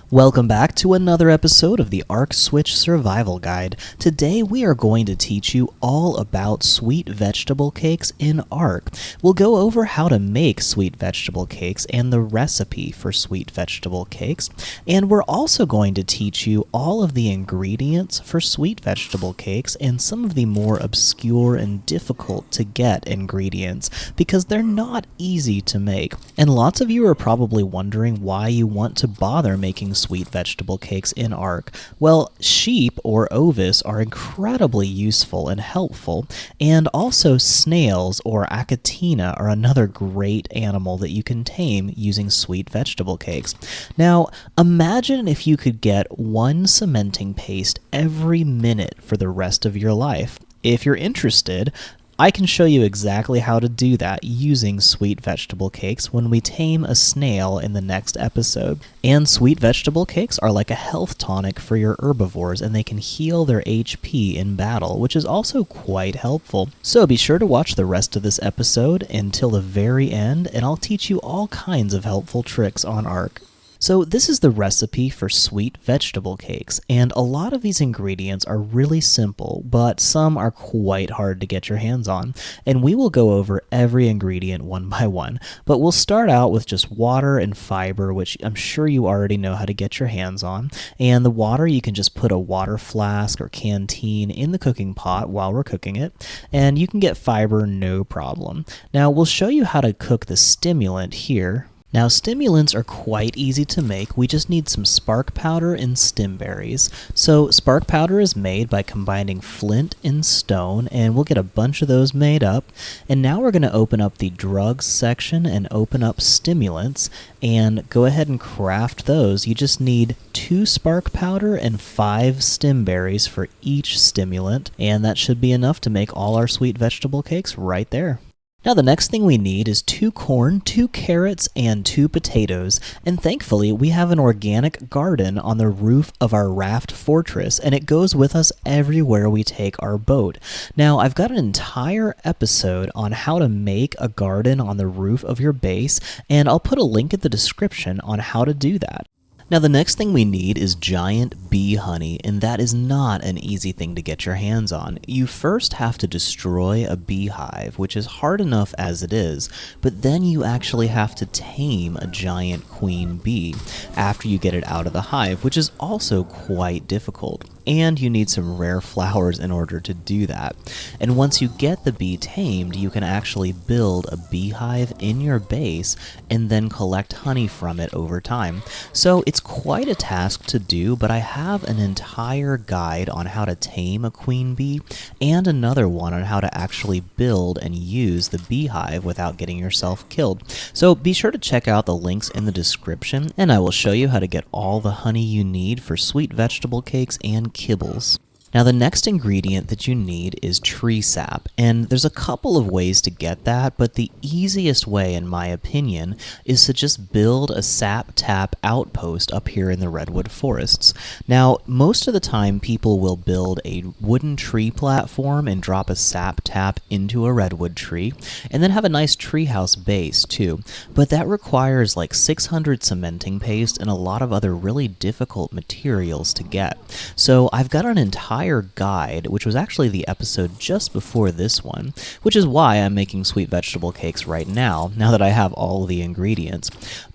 Welcome back to another episode of the Arc Switch Survival Guide. Today we are going to teach you all about sweet vegetable cakes in Arc. We'll go over how to make sweet vegetable cakes and the recipe for sweet vegetable cakes, and we're also going to teach you all of the ingredients for sweet vegetable cakes and some of the more obscure and difficult to get ingredients because they're not easy to make. And lots of you are probably wondering why you want to bother making sweet vegetable cakes in Arc. Well, sheep or ovis are incredibly useful and helpful, and also snails or achatina are another great animal that you can tame using sweet vegetable cakes. Now, imagine if you could get one cementing paste every minute for the rest of your life. If you're interested, I can show you exactly how to do that using sweet vegetable cakes when we tame a snail in the next episode. And sweet vegetable cakes are like a health tonic for your herbivores, and they can heal their HP in battle, which is also quite helpful. So be sure to watch the rest of this episode until the very end, and I'll teach you all kinds of helpful tricks on Arc. So this is the recipe for sweet vegetable cakes, and a lot of these ingredients are really simple, but some are quite hard to get your hands on, and we will go over every ingredient one by one. But we'll start out with just water and fiber, which I'm sure you already know how to get your hands on, and the water you can just put a water flask or canteen in the cooking pot while we're cooking it, and you can get fiber no problem. Now we'll show you how to cook the stimulant here. Now, stimulants are quite easy to make. We just need some spark powder and stim berries. So spark powder is made by combining flint and stone, and we'll get a bunch of those made up. And now we're going to open up the drugs section and open up stimulants and go ahead and craft those. You just need 2 spark powder and 5 stim berries for each stimulant, and that should be enough to make all our sweet vegetable cakes right there. Now the next thing we need is 2 corn, 2 carrots, and 2 potatoes, and thankfully we have an organic garden on the roof of our raft fortress, and it goes with us everywhere we take our boat. Now I've got an entire episode on how to make a garden on the roof of your base, and I'll put a link in the description on how to do that. Now the next thing we need is giant bee honey, and that is not an easy thing to get your hands on. You first have to destroy a beehive, which is hard enough as it is, but then you actually have to tame a giant queen bee after you get it out of the hive, which is also quite difficult. And you need some rare flowers in order to do that. And once you get the bee tamed, you can actually build a beehive in your base and then collect honey from it over time. So it's quite a task to do, but I have an entire guide on how to tame a queen bee and another one on how to actually build and use the beehive without getting yourself killed. So be sure to check out the links in the description, and I will show you how to get all the honey you need for sweet vegetable cakes and kibbles. Now the next ingredient that you need is tree sap, and there's a couple of ways to get that, but the easiest way in my opinion is to just build a sap tap outpost up here in the redwood forests. Now most of the time people will build a wooden tree platform and drop a sap tap into a redwood tree, and then have a nice treehouse base too, but that requires like 600 cementing paste and a lot of other really difficult materials to get. So I've got an entire guide, which was actually the episode just before this one, which is why I'm making sweet vegetable cakes right now that I have all the ingredients.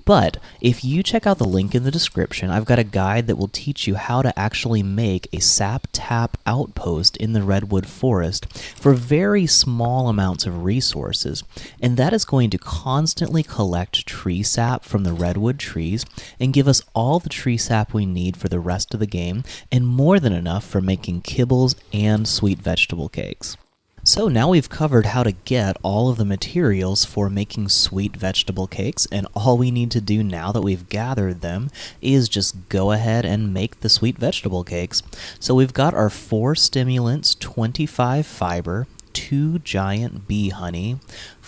But if you check out the link in the description, I've got a guide that will teach you how to actually make a sap tap outpost in the redwood forest for very small amounts of resources, and that is going to constantly collect tree sap from the redwood trees and give us all the tree sap we need for the rest of the game, and more than enough for making kibbles and sweet vegetable cakes. So now we've covered how to get all of the materials for making sweet vegetable cakes, and all we need to do now that we've gathered them is just go ahead and make the sweet vegetable cakes. So we've got our 4 stimulants, 25 fiber, 2 giant bee honey,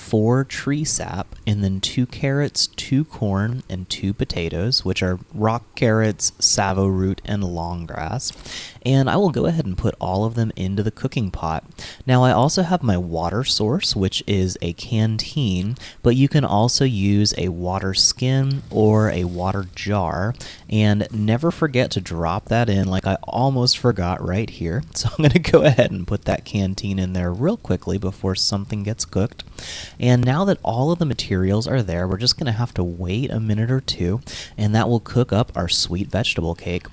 4 tree sap, and then 2 carrots, 2 corn, and 2 potatoes, which are rock carrots, savo root, and long grass. And I will go ahead and put all of them into the cooking pot. Now I also have my water source, which is a canteen, but you can also use a water skin or a water jar. And never forget to drop that in, like I almost forgot right here. So I'm going to go ahead and put that canteen in there real quickly before something gets cooked. And now that all of the materials are there, we're just going to have to wait a minute or two, and that will cook up our sweet vegetable cake.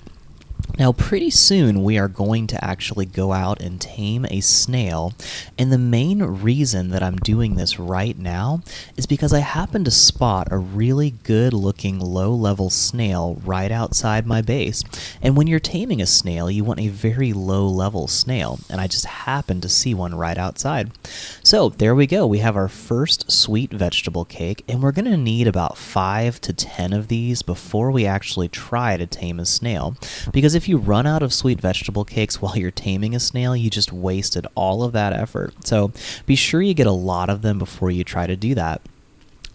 Now, pretty soon we are going to actually go out and tame a snail, and the main reason that I'm doing this right now is because I happened to spot a really good-looking low-level snail right outside my base. And when you're taming a snail, you want a very low-level snail, and I just happened to see one right outside. So there we go. We have our first sweet vegetable cake, and we're going to need about 5 to 10 of these before we actually try to tame a snail, because if you run out of sweet vegetable cakes while you're taming a snail, you just wasted all of that effort. So be sure you get a lot of them before you try to do that.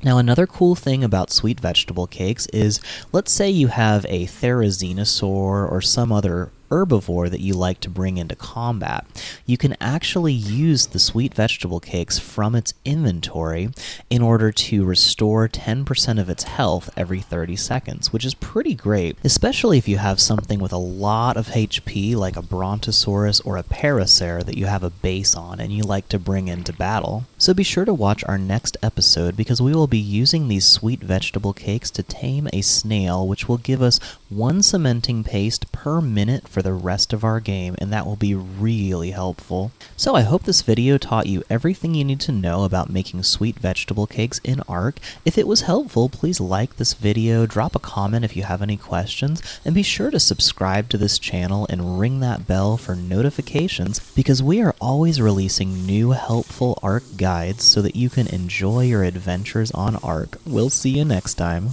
Now, another cool thing about sweet vegetable cakes is, let's say you have a therizinosaur or some other herbivore that you like to bring into combat. You can actually use the sweet vegetable cakes from its inventory in order to restore 10% of its health every 30 seconds, which is pretty great, especially if you have something with a lot of HP like a brontosaurus or a parasaur that you have a base on and you like to bring into battle. So be sure to watch our next episode, because we will be using these sweet vegetable cakes to tame a snail, which will give us 1 cementing paste per minute for the rest of our game, and that will be really helpful. So I hope this video taught you everything you need to know about making sweet vegetable cakes in Ark. If it was helpful, please like this video, drop a comment if you have any questions, and be sure to subscribe to this channel and ring that bell for notifications, because we are always releasing new helpful Ark guides so that you can enjoy your adventures on Ark. We'll see you next time.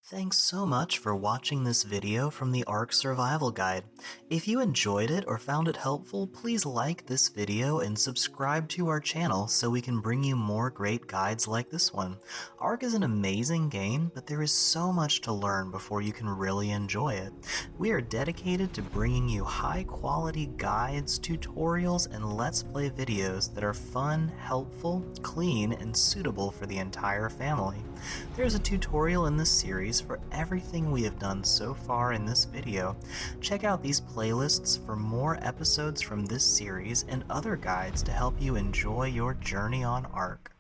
Thanks so much for watching this video from the Ark Survival Guide. If you enjoyed it or found it helpful, please like this video and subscribe to our channel so we can bring you more great guides like this one. Ark is an amazing game, but there is so much to learn before you can really enjoy it. We are dedicated to bringing you high-quality guides, tutorials, and Let's Play videos that are fun, helpful, clean, and suitable for the entire family. There's a tutorial in this series for everything we have done so far in this video. Check out these playlists for more episodes from this series and other guides to help you enjoy your journey on Ark.